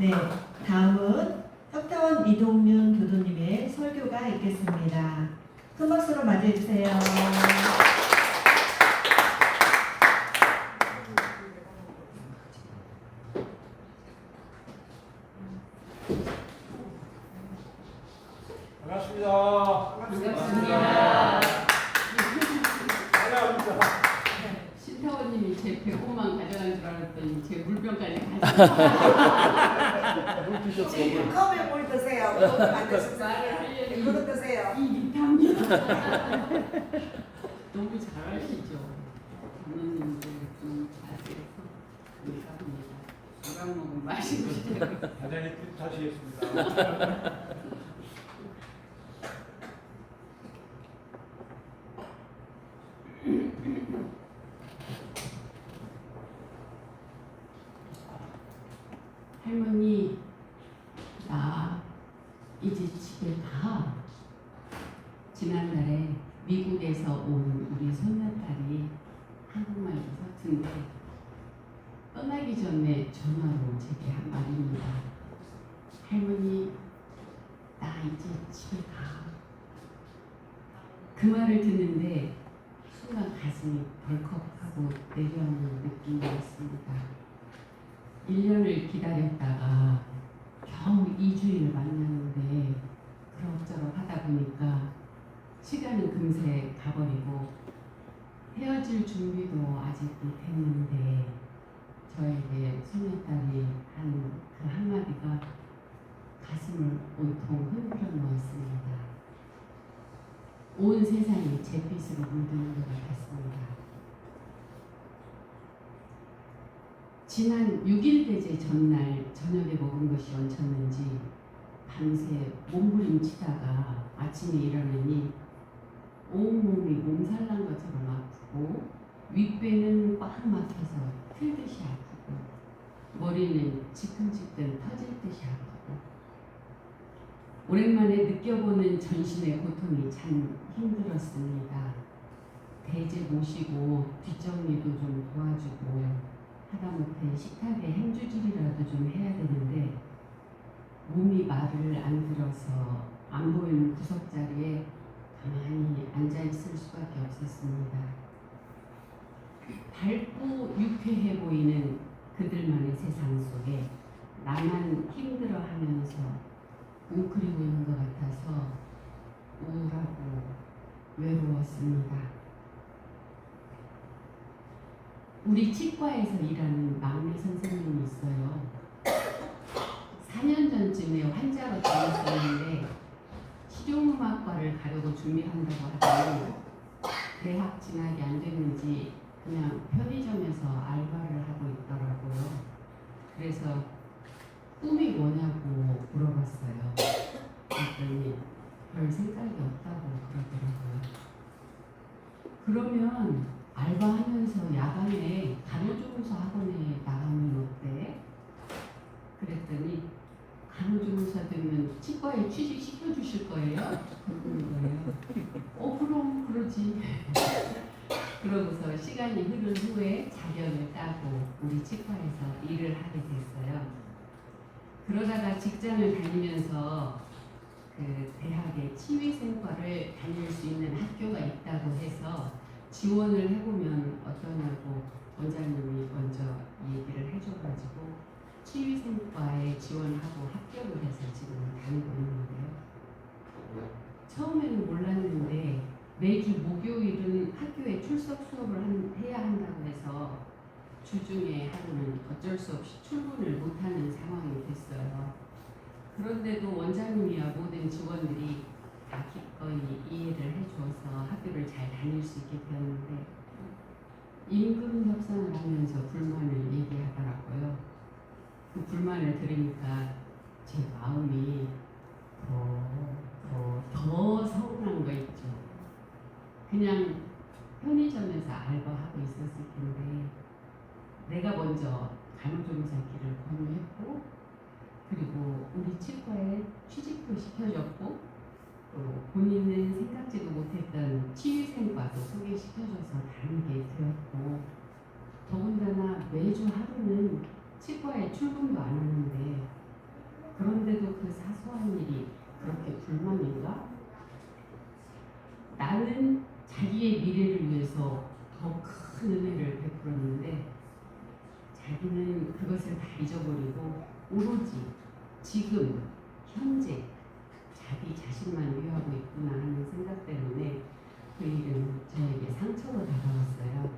네, 다음은 석타원 이동윤 교도님의 설교가 있겠습니다. 큰 박수로 맞이해 주세요. 반갑습니다. 반갑습니다. 환영합니다. 신타원님이 제 배꼽만 가져간 줄 알았더니 제 물병까지 가져가. 지금 컵에 물 드세요. 그것도 안 드세요. 말을 하려니 그것도 드세요. 입이 탑니다. 너무 잘하시죠. 장로님들 잘해서 감사합니다. 저랑 먹으면 마시고 싶어요. 단장님 뜻하시겠습니다. 할머니, 나 이제 집에 가. 지난달에 미국에서 온 우리 손녀딸이 한국말도 서툰데 떠나기 전에 전화로 제게 한 말입니다. 할머니, 나 이제 집에 가. 그 말을 듣는데 순간 가슴이 벌컥하고 내려오는 느낌이었습니다. 1년을 기다렸다가 겨우 2주일 만났는데 그럭저럭 하다 보니까 시간은 금세 가버리고 헤어질 준비도 아직 못했는데 저에게 손녀딸이 한 그 한마디가 가슴을 온통 흔들어 놓았습니다. 온 세상이 잿빛으로 물드는 것 같았습니다. 지난 6일 대제 전날 저녁에 먹은 것이 얹혔는지 밤새 몸부림치다가 아침에 일어나니 온몸이 몸살난 것처럼 아프고 윗배는 꽉 막혀서 틀듯이 아프고 머리는 지끈지끈 터질 듯이 아프고 오랜만에 느껴보는 전신의 고통이 참 힘들었습니다. 대제 모시고 뒷정리도 좀 도와주고 하다못해 식탁에 행주질이라도 좀 해야 되는데 몸이 말을 안 들어서 안 보이는 구석자리에 가만히 앉아있을 수밖에 없었습니다. 밝고 유쾌해 보이는 그들만의 세상 속에 나만 힘들어하면서 웅크리고 있는 것 같아서 우울하고 외로웠습니다. 우리 치과에서 일하는 막내 선생님이 있어요. 4년 전쯤에 환자로 다녔었는데 실용음악과를 가려고 준비한다고 하더니 대학 진학이 안 됐는지 그냥 편의점에서 알바를 하고 있더라고요. 그래서 꿈이 뭐냐고 물어봤어요. 그랬더니 별 생각이 없다고 그러더라고요. 그러면 알바하면서 야간에 간호조무사 학원에 나가면 어때? 그랬더니 간호조무사 되면 치과에 취직시켜 주실 거예요? 그러는 거예요. 그럼 그러지. 그러고서 시간이 흐른 후에 자격을 따고 우리 치과에서 일을 하게 됐어요. 그러다가 직장을 다니면서 그 대학의 치위생과를 다닐 수 있는 학교가 있다고 해서 지원을 해보면 어떠냐고 원장님이 먼저 얘기를 해줘가지고 치위생과에 지원하고 합격을 해서 지금 다니고 있는데요. 처음에는 몰랐는데 매주 목요일은 학교에 출석 수업을 해야 한다고 해서 주중에 하루는 어쩔 수 없이 출근을 못하는 상황이 됐어요. 그런데도 원장님이야 모든 직원들이 다 기꺼이 이해를 해주어서 학교를 잘 다닐 수 있게 되었는데 임금 협상을 하면서 불만을 얘기하더라고요. 그 불만을 들으니까 제 마음이 더 서운한 거 있죠. 그냥 편의점에서 알바하고 있었을 텐데 내가 먼저 간호조무사 길을 권유했고 그리고 우리 치과에 취직도 시켜줬고 또 본인은 생각지도 못했던 치유생과도 소개시켜줘서 다니게 되었고 더군다나 매주 하루는 치과에 출근도 안 하는데 오로지 지금 현재 자기 자신만 위하고 있구나 하는 생각 때문에 그 일은 저에게 상처로 다가왔어요.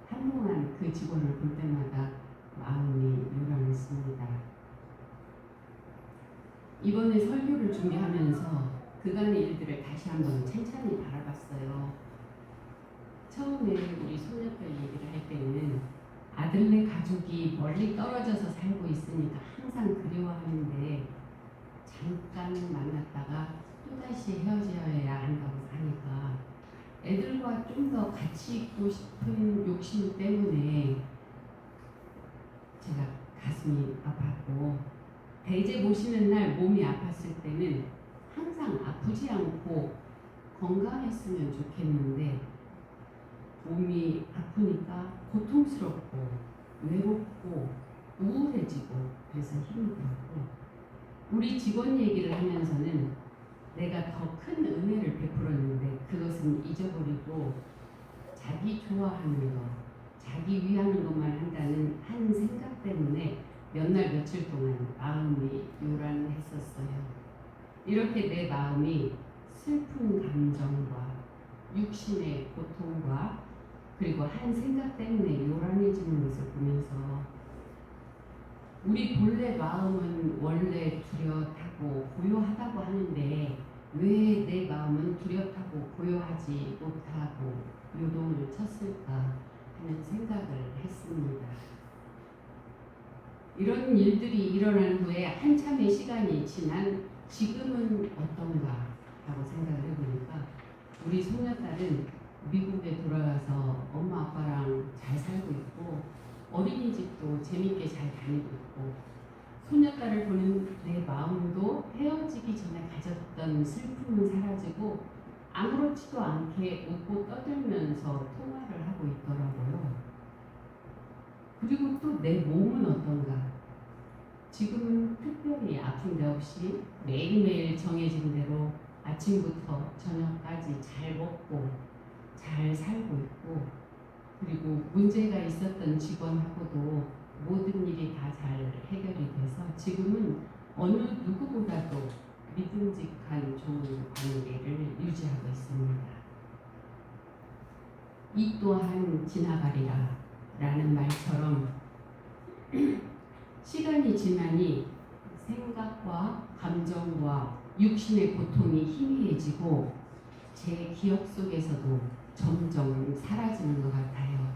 한동안 그 직원을 볼 때마다 마음이 요란했습니다. 이번에 설교를 준비하면서 그간의 일들을 다시 한번 찬찬히 바라봤어요. 처음에 우리 손녀딸 얘기를 할 때는 아들네 가족이 멀리 떨어져서 살고 있으니까 항상 그리워하는데 잠깐 만났다가 또다시 헤어져야 한다고 하니까 애들과 좀 더 같이 있고 싶은 욕심 때문에 제가 가슴이 아팠고 대제 모시는 날 몸이 아팠을 때는 항상 아프지 않고 건강했으면 좋겠는데 몸이 아프니까 고통스럽고 외롭고 우울해지고 그래서 힘들었고 우리 직원 얘기를 하면서는 내가 더 큰 은혜를 베풀었는데 그것은 잊어버리고 자기 좋아하는 것, 자기 위하는 것만 한다는 한 생각 때문에 몇 날 며칠 동안 마음이 요란했었어요. 이렇게 내 마음이 슬픈 감정과 육신의 고통과 그리고 한 생각 때문에 요란해지는 것을 보면서 우리 본래 마음은 원래 뚜렷하고 고요하다고 하는데 왜 내 마음은 뚜렷하고 고요하지 못하고 요동을 쳤을까 하는 생각을 했습니다. 이런 일들이 일어난 후에 한참의 시간이 지난 지금은 어떤가 라고 생각을 해보니까 우리 손녀딸은 미국에 돌아가서 엄마 아빠랑 잘 살고 있고 어린이집도 재밌게 잘 다니고 있고 손녀딸을 보는 내 마음도 헤어지기 전에 가졌던 슬픔은 사라지고 아무렇지도 않게 웃고 떠들면서 통화를 하고 있더라고요. 그리고 또 내 몸은 어떤가? 지금은 특별히 아픈 데 없이 매일매일 정해진 대로 아침부터 저녁까지 잘 먹고 잘 살고 있고 그리고 문제가 있었던 직원하고도 모든 일이 다 잘 해결이 돼서 지금은 어느 누구보다도 믿음직한 좋은 관계를 유지하고 있습니다. 이 또한 지나가리라 라는 말처럼 시간이 지나니 생각과 감정과 육신의 고통이 희미해지고 제 기억 속에서도 점점 사라지는 것 같아요.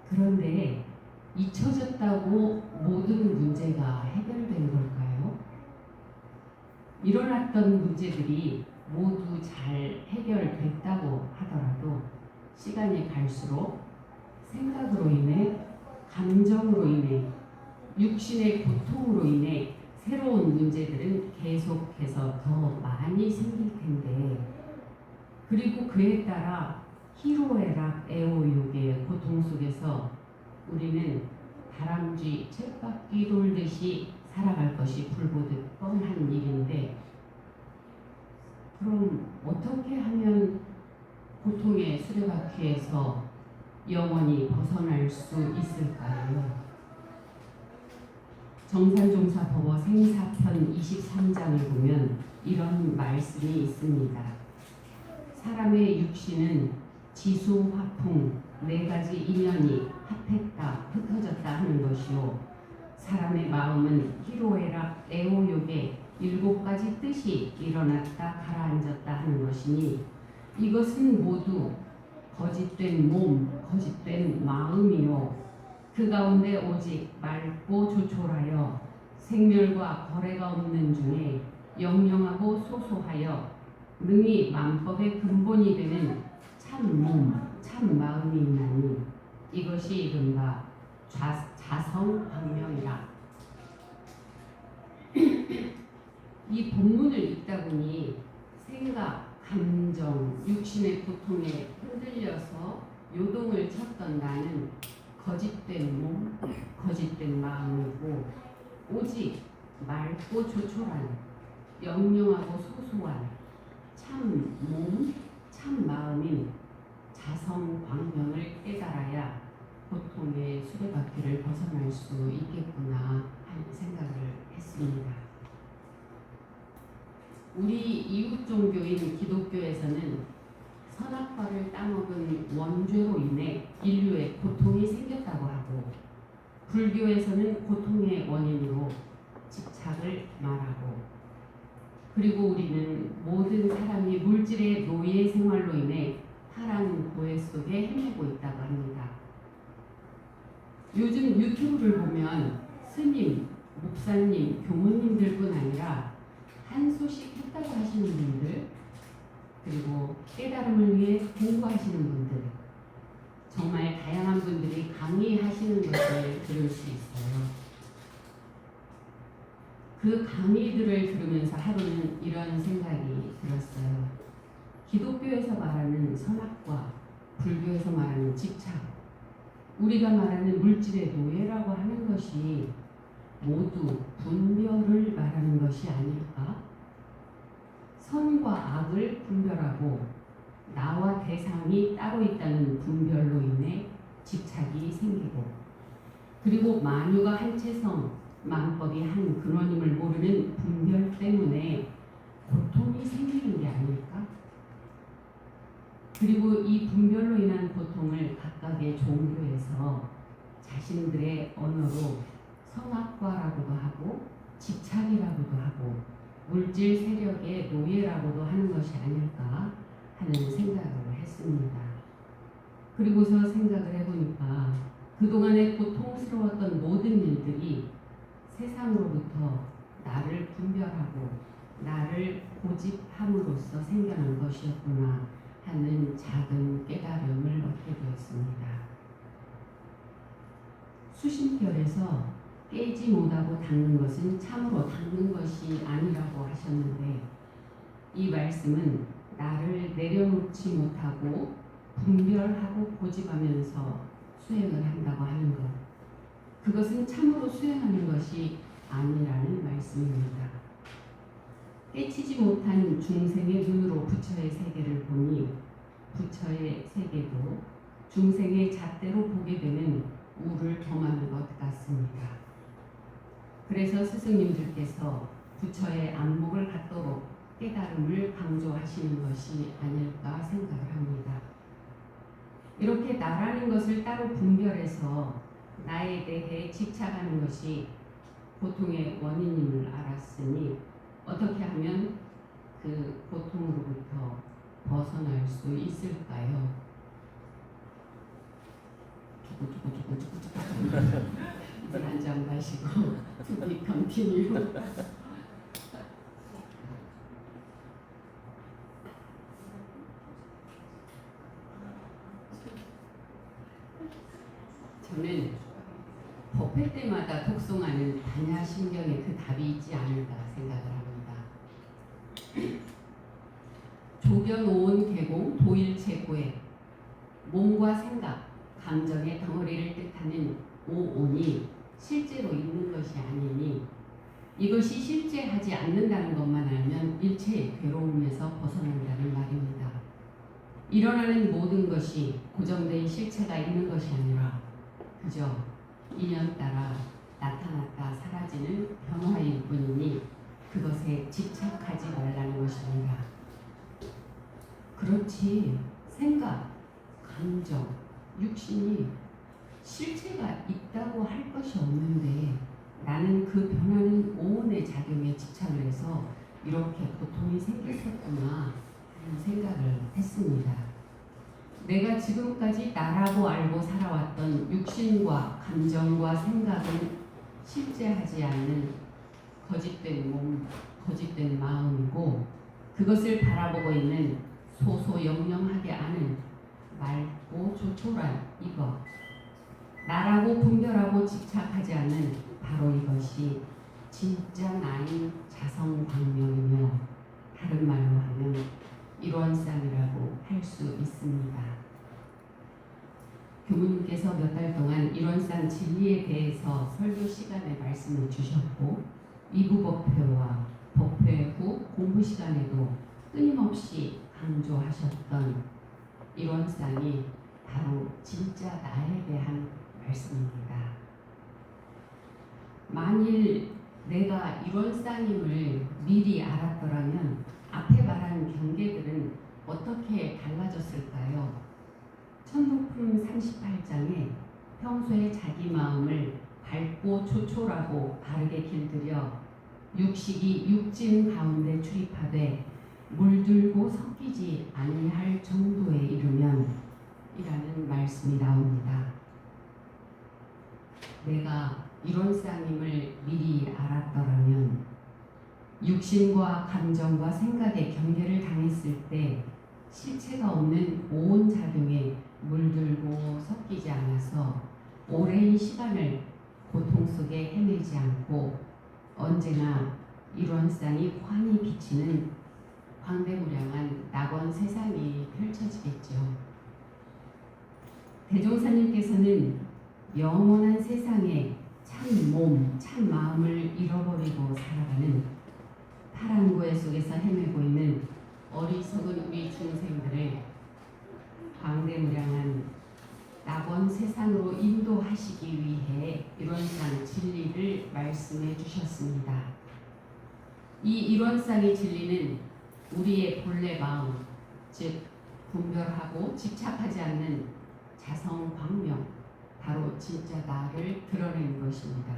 그런데 잊혀졌다고 모든 문제가 해결된 걸까요? 일어났던 문제들이 모두 잘 해결됐다고 하더라도 시간이 갈수록 생각으로 인해 감정으로 인해 육신의 고통으로 인해 새로운 문제들은 계속해서 더 많이 생길 텐데 그리고 그에 따라 희로애락 애호욕의 고통 속에서 우리는 다람쥐 쳇바퀴 돌듯이 살아갈 것이 불보듯 뻔한 일인데 그럼 어떻게 하면 고통의 수레바퀴에서 영원히 벗어날 수 있을까요? 정산종사법어 생사편 23장을 보면 이런 말씀이 있습니다. 사람의 육신은 지수, 화풍, 네 가지 인연이 합했다, 흩어졌다 하는 것이요. 사람의 마음은 희로애락, 애호욕의 7가지 뜻이 일어났다, 가라앉았다 하는 것이니 이것은 모두 거짓된 몸, 거짓된 마음이요. 그 가운데 오직 맑고 조촐하여 생멸과 거래가 없는 중에 영영하고 소소하여 능히 만법의 근본이 되는 참 몸, 참 마음이 있나니 이것이 이른바 자성광명이라. 이 본문을 읽다 보니 생각, 감정, 육신의 고통에 흔들려서 요동을 쳤던 나는 거짓된 몸, 거짓된 마음이고 오직 맑고 조촐한 영영하고 소소한 참 몸, 참 마음인 자성광명을 깨달아야 고통의 수레바퀴를 벗어날 수 있겠구나 우리 이웃 종교인 기독교에서는 선악과를 따먹은 원죄로 인해 인류에 고통이 생겼다고 하고, 불교에서는 고통의 원인으로 집착을 말하고, 그리고 우리는 모든 사람이 물질의 노예 생활로 인해 파란 고해 속에 헤매고 있다고 합니다. 요즘 유튜브를 보면 스님, 목사님, 교무님들뿐 아니라 한소식 했다고 하시는 분들, 그리고 깨달음을 위해 공부하시는 분들, 정말 다양한 분들이 강의하시는 것을 들을 수 있어요. 그 강의들을 들으면서 하루는 이런 생각이 들었어요. 기독교에서 말하는 선악과, 불교에서 말하는 집착, 우리가 말하는 물질의 노예라고 하는 것이 모두 분별을 말하는 것이 아닐까? 선과 악을 분별하고 나와 대상이 따로 있다는 분별로 인해 집착이 생기고, 그리고 만유가 한 채성, 만법이 한 근원임을 모르는 분별 때문에 고통이 생기는 게 아닐까? 그리고 이 분별로 인한 고통을 각각의 종교에서 자신들의 언어로 선악과라고도 하고 집착이라고도 하고 물질 세력의 노예라고도 하는 것이 아닐까 하는 생각을 했습니다. 그리고서 생각을 해보니까 그동안에 고통스러웠던 모든 일들이 세상으로부터 나를 분별하고 나를 고집함으로써 생겨난 것이었구나 하는 작은 깨달음을 얻게 되었습니다. 수신결에서 깨지 못하고 닦는 것은 참으로 닦는 것이 아니라고 하셨는데, 이 말씀은 나를 내려놓지 못하고 분별하고 고집하면서 수행을 한다고 하는 것, 그것은 참으로 수행하는 것이 아니라는 말씀입니다. 깨치지 못한 중생의 눈으로 부처의 세계를 보니 부처의 세계도 중생의 잣대로 보게 되는 우를 범하는 것 같습니다. 그래서 스승님들께서 부처의 안목을 갖도록 깨달음을 강조하시는 것이 아닐까 생각을 합니다. 이렇게 나라는 것을 따로 분별해서 나에 대해 집착하는 것이 고통의 원인임을 알았으니 어떻게 하면 그 고통으로부터 벗어날 수 있을까요? 이제 한 잔 마시고 to be continue. 저는 법회 때마다 독송하는 반야심경에 그 답이 있지 않을까 생각을 합니다. 조견오온 계공 도일체고에 몸과 생각, 감정의 덩어리를 뜻하는 오온이 실제로 있는 것이 아니니 이것이 실제하지 않는다는 것만 알면 일체의 괴로움에서 벗어난다는 말입니다. 일어나는 모든 것이 고정된 실체가 있는 것이 아니라 그저 인연 따라 나타났다 사라지는 변화일 뿐이니 그것에 집착하지 말라는 것입니다. 그렇지, 생각, 감정, 육신이 실체가 있다고 할 것이 없는데 나는 그 변하는 오온의 작용에 집착을 해서 이렇게 고통이 생겼었구나 하는 생각을 했습니다. 내가 지금까지 나라고 알고 살아왔던 육신과 감정과 생각은 실제하지 않는 거짓된 몸, 거짓된 마음이고 그것을 바라보고 있는 소소영영하게 아는 맑고 조촐한 이것, 나라고 분별하고 집착하지 않는 바로 이것이 진짜 나인 자성광명이며 다른 말로 하면 일원상이라고 할 수 있습니다. 교무님께서 몇 달 동안 일원상 진리에 대해서 설교 시간에 말씀을 주셨고 이부법회와 법회 후 공부 시간에도 끊임없이 강조하셨던 일원상이 바로 진짜 나에 대한 말씀입니다. 만일 내가 이론상임을 미리 알았더라면 앞에 말한 경계들은 어떻게 달라졌을까요? 천도품 38장에 평소에 자기 마음을 밝고 초촐하고 바르게 길들여 육식이 육진 가운데 출입하되 물들고 섞이지 아니할 정도에 이르면 이라는 말씀이 나옵니다. 내가 이론상임을 미리 알았더라면 육신과 감정과 생각의 경계를 당했을 때 실체가 없는 온 작용에 물들고 섞이지 않아서 오랜 시간을 고통 속에 헤매지 않고 언제나 이론상이 환히 비치는 광대무량한 낙원 세상이 펼쳐지겠죠. 대종사님께서는 영원한 세상에 참 몸, 참 마음을 잃어버리고 살아가는 파란 고해 속에서 헤매고 있는 어리석은 우리 중생들을 광대무량한 낙원 세상으로 인도하시기 위해 이론상 진리를 말씀해 주셨습니다. 이 이론상의 진리는 우리의 본래 마음, 즉 분별하고 집착하지 않는 자성 광명, 바로 진짜 나를 드러내는 것입니다.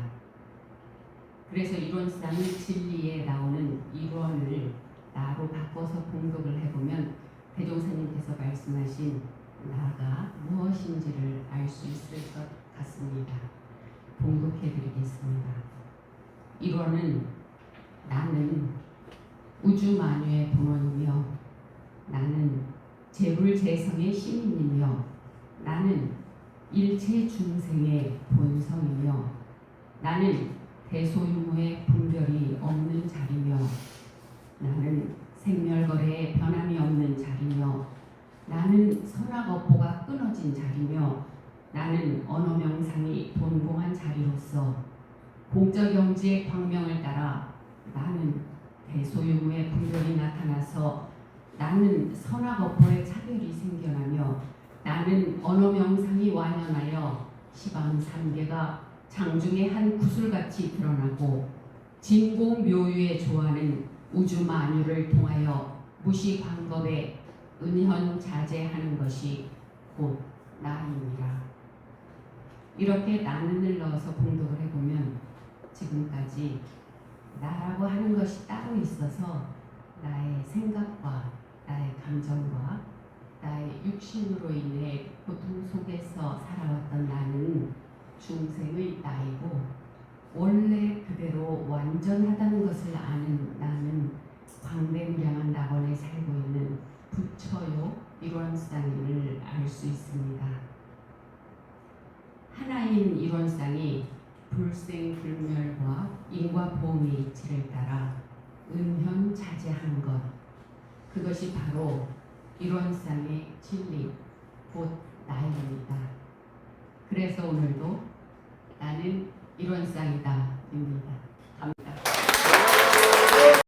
그래서 이론상은 진리에 나오는 이론을 나로 바꿔서 봉독을 해보면 대종사님께서 말씀하신 나가 무엇인지를 알 수 있을 것 같습니다. 봉독해드리겠습니다. 이론은 나는 우주 만유의 본원이며 나는 재불재성의 시민이며 나는 일체 중생의 본성이며 나는 대소유무의 분별이 없는 자리며 나는 생멸거래에 변함이 없는 자리며 나는 선악업보가 끊어진 자리며 나는 언어명상이 돈공한 자리로서 공적영지의 광명을 따라 나는 대소유무의 분별이 나타나서 나는 선악업보의 차별이 생겨나며 나는 언어명상이 완연하여 시방삼계가 장중의 한 구슬같이 드러나고 진공묘유에 조하는 우주만유를 통하여 무시광겁에 은현자재하는 것이 곧 나입니다. 이렇게 나는을 넣어서 공독을 해보면 지금까지 나라고 하는 것이 따로 있어서 나의 생각과 나의 감정과 나의 육신으로 인해 고통 속에서 살아왔던 나는 중생의 나이고 원래 그대로 완전하다는 것을 아는 나는 광대무량한 낙원에 살고 있는 부처요 일원상임을 알 수 있습니다. 하나인 일원상이 불생불멸과 인과보험의 이치를 따라 은현자재하는 것, 그것이 바로 일원상의 진리, 곧 나입니다. 그래서 오늘도 나는 일원상이다 입니다. 감사합니다.